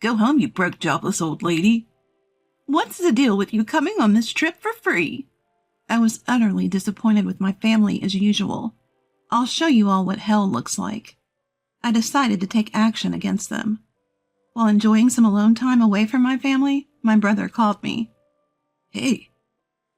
Go home, you broke, jobless old lady. What's the deal with you coming on this trip for free? I was utterly disappointed with my family as usual. I'll show you all what hell looks like. I decided to take action against them. While enjoying some alone time away from my family, my brother called me. Hey,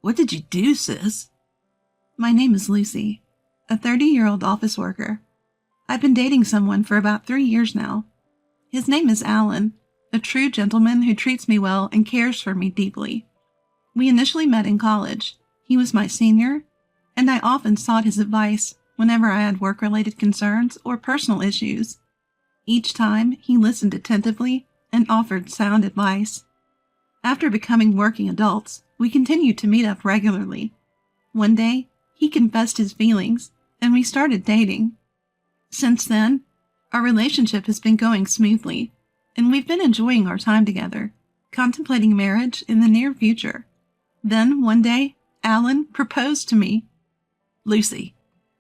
what did you do, sis? My name is Lucy, a 30-year-old office worker. I've been dating someone for about 3 years now. His name is Alan, a true gentleman who treats me well and cares for me deeply. We initially met in college. He was my senior, and I often sought his advice whenever I had work-related concerns or personal issues. Each time, he listened attentively and offered sound advice. After becoming working adults, we continued to meet up regularly. One day, he confessed his feelings, and we started dating. Since then, our relationship has been going smoothly, and we've been enjoying our time together, contemplating marriage in the near future. Then, one day, Alan proposed to me. Lucy,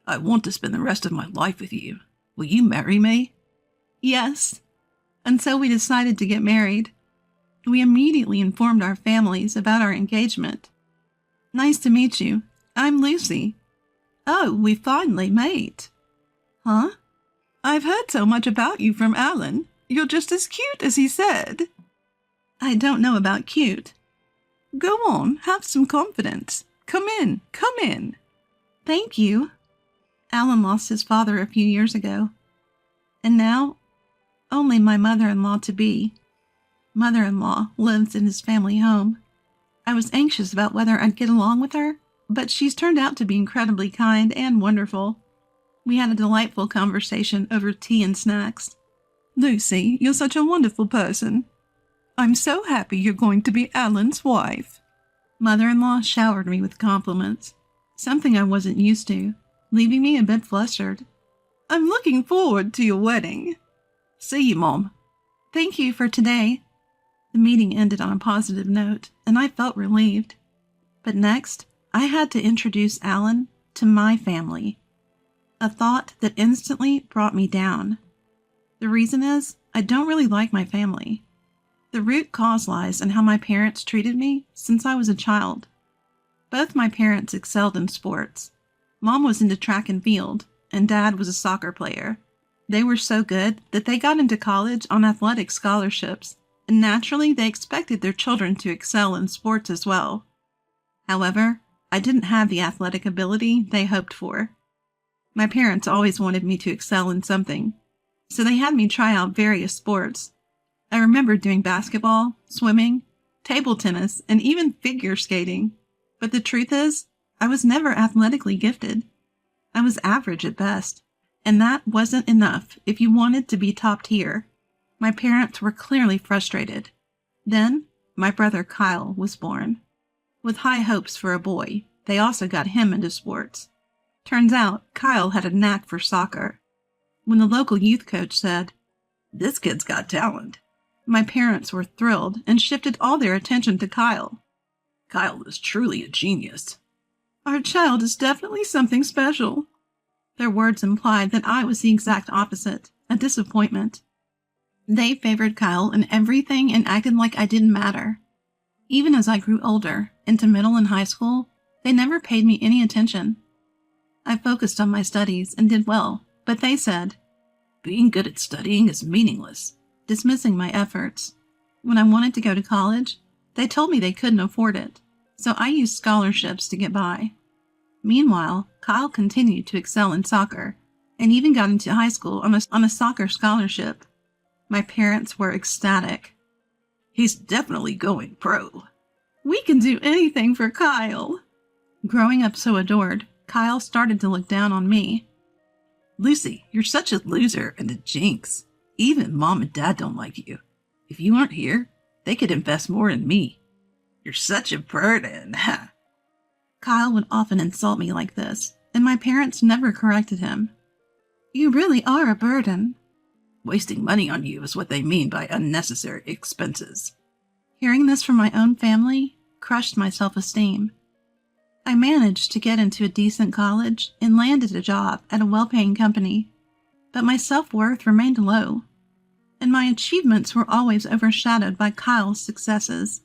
I want to spend the rest of my life with you. Will you marry me? Yes. And so we decided to get married. We immediately informed our families about our engagement. Nice to meet you. I'm Lucy. Oh, we finally mate. Huh? I've heard so much about you from Alan. You're just as cute as he said. I don't know about cute. Go on, have some confidence. Come in, come in. Thank you. Alan lost his father a few years ago. And now, only my mother-in-law-to-be. Mother-in-law lives in his family home. I was anxious about whether I'd get along with her, but she's turned out to be incredibly kind and wonderful. We had a delightful conversation over tea and snacks. Lucy, you're such a wonderful person. I'm so happy you're going to be Alan's wife. Mother-in-law showered me with compliments, something I wasn't used to, leaving me a bit flustered. I'm looking forward to your wedding. See you, Mom. Thank you for today. The meeting ended on a positive note, and I felt relieved. But next, I had to introduce Alan to my family. A thought that instantly brought me down. The reason is, I don't really like my family. The root cause lies in how my parents treated me since I was a child. Both my parents excelled in sports. Mom was into track and field, and Dad was a soccer player. They were so good that they got into college on athletic scholarships, and naturally they expected their children to excel in sports as well. However, I didn't have the athletic ability they hoped for. My parents always wanted me to excel in something, so they had me try out various sports. I remember doing basketball, swimming, table tennis, and even figure skating. But the truth is, I was never athletically gifted. I was average at best, and that wasn't enough if you wanted to be top tier. My parents were clearly frustrated. Then, my brother Kyle was born. With high hopes for a boy, they also got him into sports. Turns out, Kyle had a knack for soccer. When the local youth coach said, "This kid's got talent," my parents were thrilled and shifted all their attention to Kyle. Kyle is truly a genius. Our child is definitely something special. Their words implied that I was the exact opposite, a disappointment. They favored Kyle in everything and acted like I didn't matter. Even as I grew older, into middle and high school, they never paid me any attention. I focused on my studies and did well, but they said, "Being good at studying is meaningless," dismissing my efforts. When I wanted to go to college, they told me they couldn't afford it, so I used scholarships to get by. Meanwhile, Kyle continued to excel in soccer, and even got into high school on a soccer scholarship. My parents were ecstatic. He's definitely going pro. We can do anything for Kyle. Growing up so adored, Kyle started to look down on me. Lucy, you're such a loser and a jinx. Even Mom and Dad don't like you. If you aren't here, they could invest more in me. You're such a burden. Kyle would often insult me like this, and my parents never corrected him. You really are a burden. Wasting money on you is what they mean by unnecessary expenses. Hearing this from my own family crushed my self-esteem. I managed to get into a decent college and landed a job at a well-paying company, but my self-worth remained low. and my achievements were always overshadowed by Kyle's successes.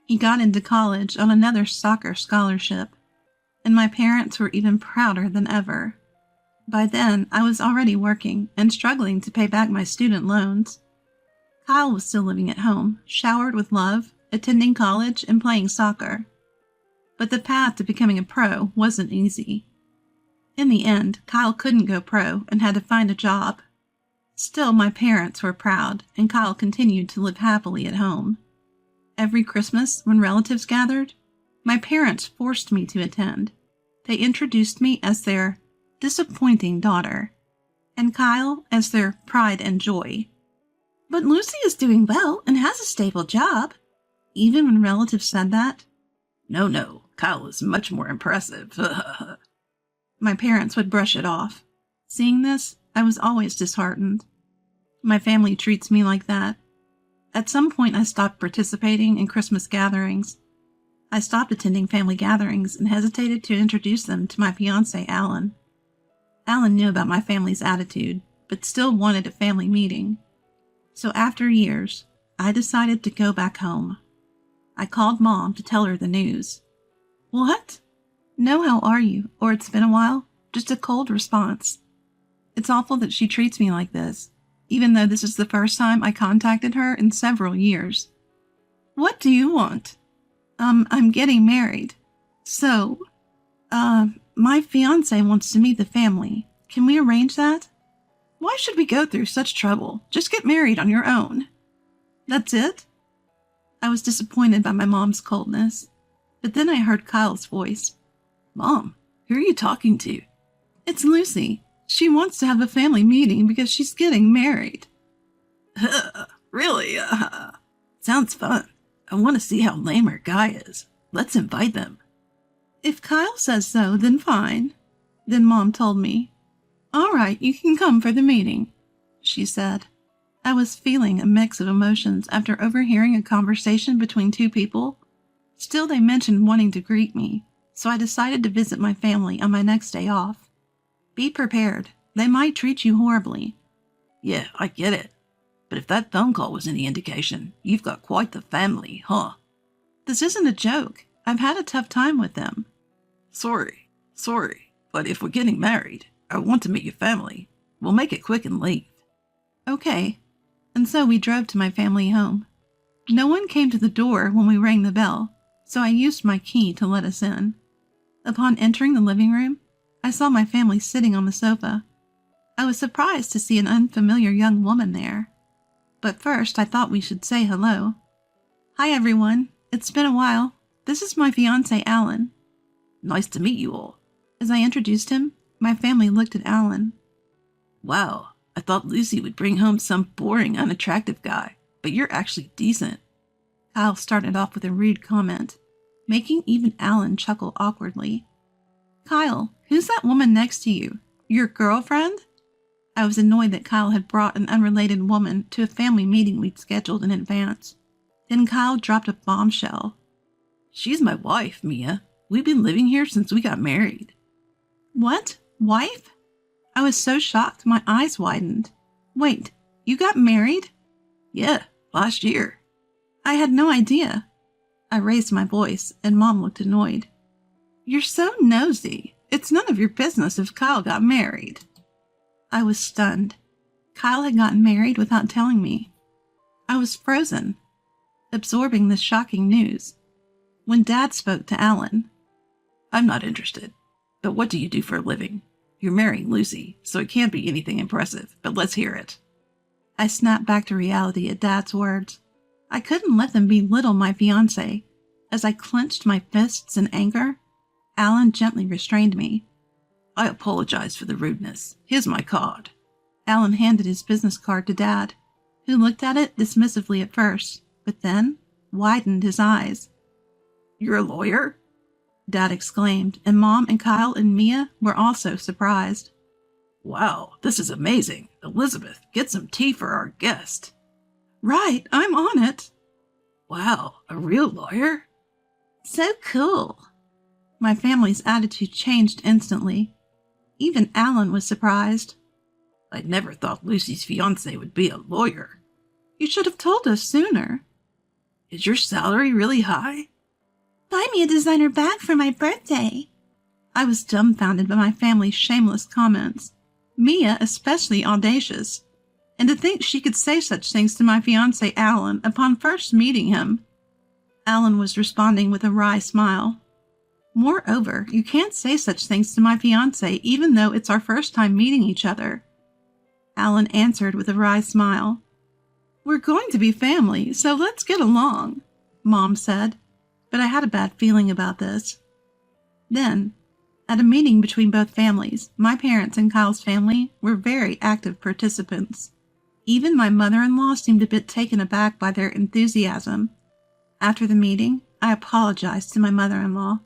He got into college on another soccer scholarship, and my parents were even prouder than ever. By then, I was already working and struggling to pay back my student loans. Kyle was still living at home, showered with love, attending college and playing soccer. But the path to becoming a pro wasn't easy. In the end, Kyle couldn't go pro and had to find a job. Still, my parents were proud, and Kyle continued to live happily at home. Every Christmas, when relatives gathered, my parents forced me to attend. They introduced me as their disappointing daughter, and Kyle as their pride and joy. But Lucy is doing well and has a stable job. Even when relatives said that, No, Kyle is much more impressive. My parents would brush it off. Seeing this, I was always disheartened. My family treats me like that. At some point, I stopped participating in Christmas gatherings. I stopped attending family gatherings and hesitated to introduce them to my fiancé, Alan. Alan knew about my family's attitude, but still wanted a family meeting. So after years, I decided to go back home. I called Mom to tell her the news. What? No, how are you? Or it's been a while? Just a cold response. It's awful that she treats me like this, even though this is the first time I contacted her in several years. What do you want? I'm getting married. So, my fiancé wants to meet the family. Can we arrange that? Why should we go through such trouble? Just get married on your own. That's it? I was disappointed by my mom's coldness, but then I heard Kyle's voice. Mom, who are you talking to? It's Lucy. She wants to have a family meeting because she's getting married. Really? Sounds fun. I want to see how lame her guy is. Let's invite them. If Kyle says so, then fine. Then Mom told me. All right, you can come for the meeting, she said. I was feeling a mix of emotions after overhearing a conversation between two people. Still, they mentioned wanting to greet me, so I decided to visit my family on my next day off. Be prepared. They might treat you horribly. Yeah, I get it. But if that phone call was any indication, you've got quite the family, huh? This isn't a joke. I've had a tough time with them. Sorry, but if we're getting married, I want to meet your family. We'll make it quick and leave. Okay. And so we drove to my family home. No one came to the door when we rang the bell, so I used my key to let us in. Upon entering the living room, I saw my family sitting on the sofa. I was surprised to see an unfamiliar young woman there. But first, I thought we should say hello. Hi, everyone. It's been a while. This is my fiancé, Alan. Nice to meet you all. As I introduced him, my family looked at Alan. Wow, I thought Lucy would bring home some boring, unattractive guy, but you're actually decent. Kyle started off with a rude comment, making even Alan chuckle awkwardly. Kyle, who's that woman next to you? Your girlfriend? I was annoyed that Kyle had brought an unrelated woman to a family meeting we'd scheduled in advance. Then Kyle dropped a bombshell. She's my wife, Mia. We've been living here since we got married. What? Wife? I was so shocked my eyes widened. Wait, you got married? Yeah, last year. I had no idea. I raised my voice, and Mom looked annoyed. You're so nosy. It's none of your business if Kyle got married. I was stunned. Kyle had gotten married without telling me. I was frozen, absorbing this shocking news. When Dad spoke to Alan, I'm not interested. But what do you do for a living? You're marrying Lucy, so it can't be anything impressive, but let's hear it. I snapped back to reality at Dad's words. I couldn't let them belittle my fiancé. As I clenched my fists in anger, Alan gently restrained me. I apologize for the rudeness. Here's my card. Alan handed his business card to Dad, who looked at it dismissively at first, but then widened his eyes. You're a lawyer? Dad exclaimed, and Mom and Kyle and Mia were also surprised. Wow, this is amazing. Elizabeth, get some tea for our guest. Right, I'm on it. Wow, a real lawyer? So cool. My family's attitude changed instantly. Even Alan was surprised. I never thought Lucy's fiancé would be a lawyer. You should have told us sooner. Is your salary really high? Buy me a designer bag for my birthday. I was dumbfounded by my family's shameless comments, Mia especially audacious, and to think she could say such things to my fiancé Alan upon first meeting him. Alan was responding with a wry smile. Moreover, you can't say such things to my fiancé even though it's our first time meeting each other. Alan answered with a wry smile. We're going to be family, so let's get along, Mom said, but I had a bad feeling about this. Then, at a meeting between both families, my parents and Kyle's family were very active participants. Even my mother-in-law seemed a bit taken aback by their enthusiasm. After the meeting, I apologized to my mother-in-law,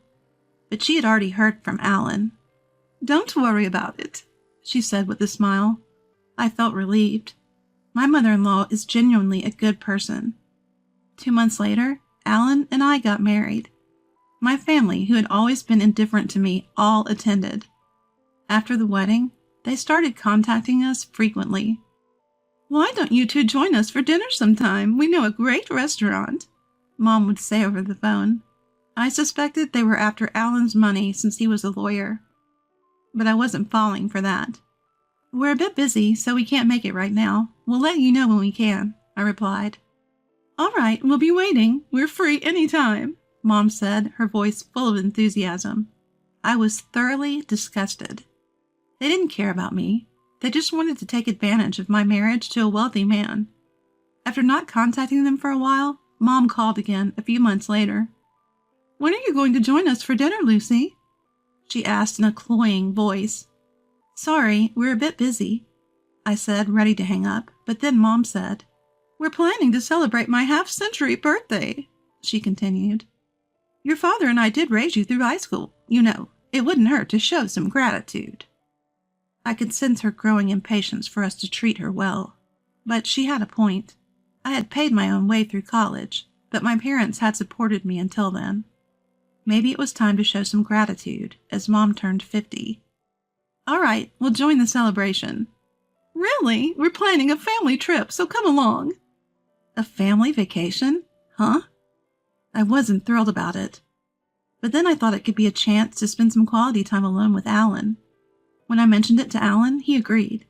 but she had already heard from Alan. Don't worry about it, she said with a smile. I felt relieved. My mother-in-law is genuinely a good person. 2 months later, Alan and I got married. My family, who had always been indifferent to me, all attended. After the wedding, they started contacting us frequently. Why don't you two join us for dinner sometime? We know a great restaurant, Mom would say over the phone. I suspected they were after Alan's money since he was a lawyer. But I wasn't falling for that. We're a bit busy, so we can't make it right now. We'll let you know when we can, I replied. All right, we'll be waiting. We're free anytime, Mom said, her voice full of enthusiasm. I was thoroughly disgusted. They didn't care about me. They just wanted to take advantage of my marriage to a wealthy man. After not contacting them for a while, Mom called again a few months later. When are you going to join us for dinner, Lucy? She asked in a cloying voice. Sorry, we're a bit busy, I said, ready to hang up, but then Mom said, We're planning to celebrate my half-century birthday, she continued. Your father and I did raise you through high school. You know, it wouldn't hurt to show some gratitude. I could sense her growing impatience for us to treat her well, but she had a point. I had paid my own way through college, but my parents had supported me until then. Maybe it was time to show some gratitude, as Mom turned 50. All right, we'll join the celebration. Really? We're planning a family trip, so come along. A family vacation? Huh? I wasn't thrilled about it. But then I thought it could be a chance to spend some quality time alone with Alan. When I mentioned it to Alan, he agreed,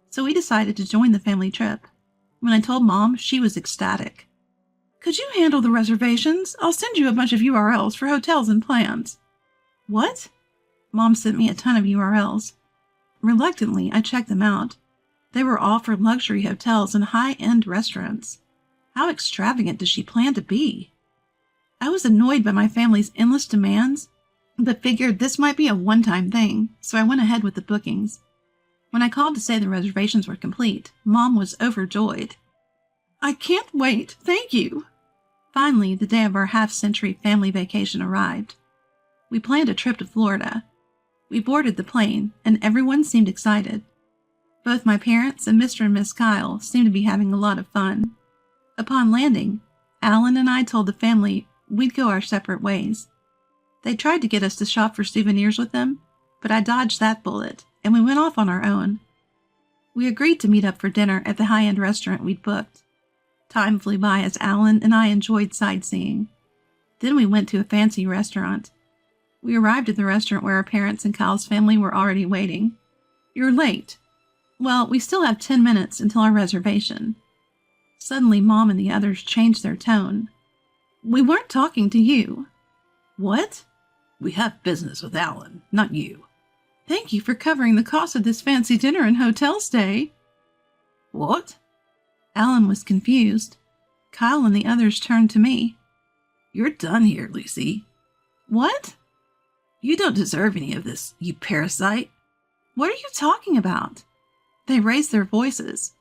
so we decided to join the family trip. When I told Mom, she was ecstatic. Could you handle the reservations? I'll send you a bunch of URLs for hotels and plans. What? Mom sent me a ton of URLs. Reluctantly, I checked them out. They were all for luxury hotels and high-end restaurants. How extravagant does she plan to be? I was annoyed by my family's endless demands, but figured this might be a one-time thing, so I went ahead with the bookings. When I called to say the reservations were complete, Mom was overjoyed. I can't wait, thank you. Finally, the day of our half-century family vacation arrived. We planned a trip to Florida. We boarded the plane, and everyone seemed excited. Both my parents and Mr. and Miss Kyle seemed to be having a lot of fun. Upon landing, Alan and I told the family we'd go our separate ways. They tried to get us to shop for souvenirs with them, but I dodged that bullet, and we went off on our own. We agreed to meet up for dinner at the high-end restaurant we'd booked. Time flew by as Alan and I enjoyed sightseeing. Then we went to a fancy restaurant. We arrived at the restaurant where our parents and Kyle's family were already waiting. You're late. Well, we still have 10 minutes until our reservation. Suddenly, Mom and the others changed their tone. We weren't talking to you. What? We have business with Alan, not you. Thank you for covering the cost of this fancy dinner and hotel stay. What? Alan was confused. Kyle and the others turned to me. You're done here, Lucy. What? You don't deserve any of this, you parasite. What are you talking about? They raised their voices.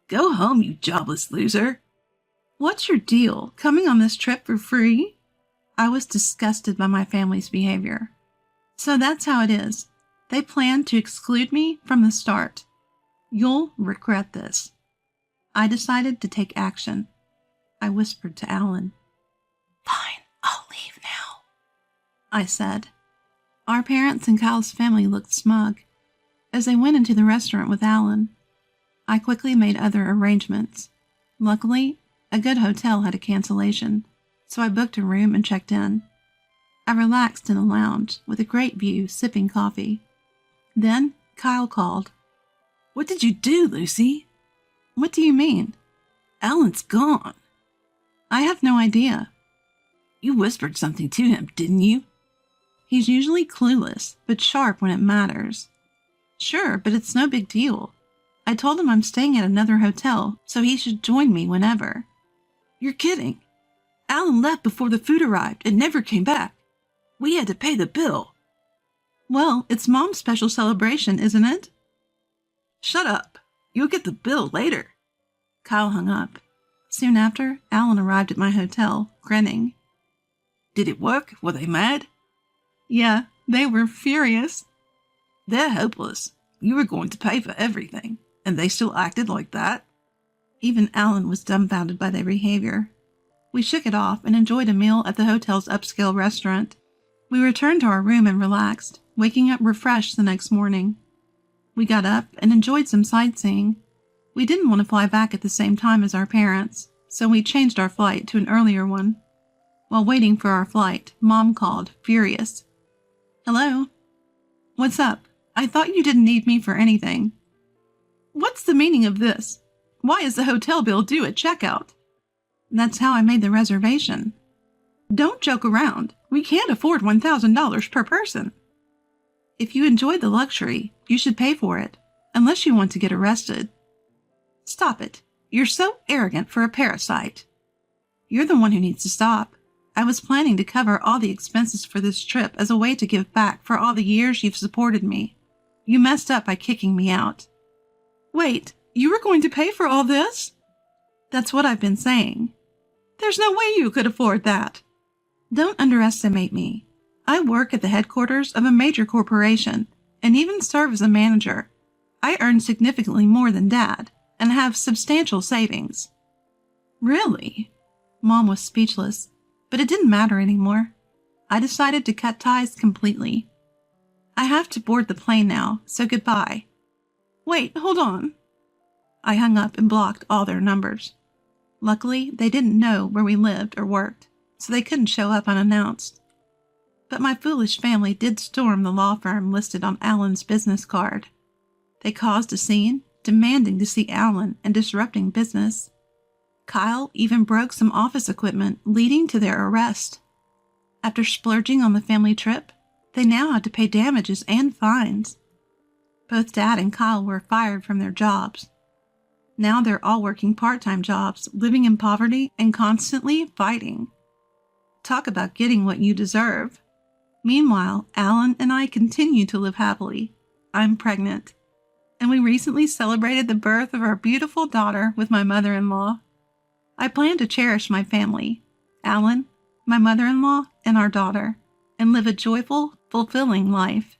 Go home, you jobless loser. What's your deal, coming on this trip for free? I was disgusted by my family's behavior. So that's how it is. They planned to exclude me from the start. You'll regret this. I decided to take action. I whispered to Alan. Fine, I'll leave now, I said. Our parents and Kyle's family looked smug. As they went into the restaurant with Alan, I quickly made other arrangements. Luckily, a good hotel had a cancellation, so I booked a room and checked in. I relaxed in a lounge with a great view, sipping coffee. Then Kyle called. "What did you do, Lucy?" "What do you mean?" "Alan's gone." "I have no idea." "You whispered something to him, didn't you?" "He's usually clueless, but sharp when it matters." "Sure, but it's no big deal. I told him I'm staying at another hotel, so he should join me whenever." "You're kidding. Alan left before the food arrived and never came back. We had to pay the bill." "Well, it's Mom's special celebration, isn't it?" "Shut up. You'll get the bill later." Kyle hung up. Soon after, Alan arrived at my hotel, grinning. "Did it work? Were they mad?" "Yeah, they were furious." "They're hopeless. You were going to pay for everything, and they still acted like that?" Even Alan was dumbfounded by their behavior. We shook it off and enjoyed a meal at the hotel's upscale restaurant. We returned to our room and relaxed, waking up refreshed the next morning. We got up and enjoyed some sightseeing. We didn't want to fly back at the same time as our parents, so we changed our flight to an earlier one. While waiting for our flight, Mom called, furious. "Hello?" "What's up? I thought you didn't need me for anything." "What's the meaning of this? Why is the hotel bill due at checkout?" "That's how I made the reservation." "Don't joke around. We can't afford $1,000 per person." "If you enjoy the luxury, you should pay for it, unless you want to get arrested." "Stop it. You're so arrogant for a parasite." "You're the one who needs to stop. I was planning to cover all the expenses for this trip as a way to give back for all the years you've supported me. You messed up by kicking me out." "Wait, you were going to pay for all this?" "That's what I've been saying." "There's no way you could afford that." "Don't underestimate me. I work at the headquarters of a major corporation and even serve as a manager. I earn significantly more than Dad and have substantial savings." "Really?" Mom was speechless, but it didn't matter anymore. I decided to cut ties completely. "I have to board the plane now, so goodbye." "Wait, hold on." I hung up and blocked all their numbers. Luckily, they didn't know where we lived or worked, so they couldn't show up unannounced. But my foolish family did storm the law firm listed on Alan's business card. They caused a scene, demanding to see Alan and disrupting business. Kyle even broke some office equipment, leading to their arrest. After splurging on the family trip, they now had to pay damages and fines. Both Dad and Kyle were fired from their jobs. Now they're all working part-time jobs, living in poverty, and constantly fighting. Talk about getting what you deserve. Meanwhile, Alan and I continue to live happily. I'm pregnant. And we recently celebrated the birth of our beautiful daughter with my mother-in-law. I plan to cherish my family, Alan, my mother-in-law, and our daughter, and live a joyful, fulfilling life.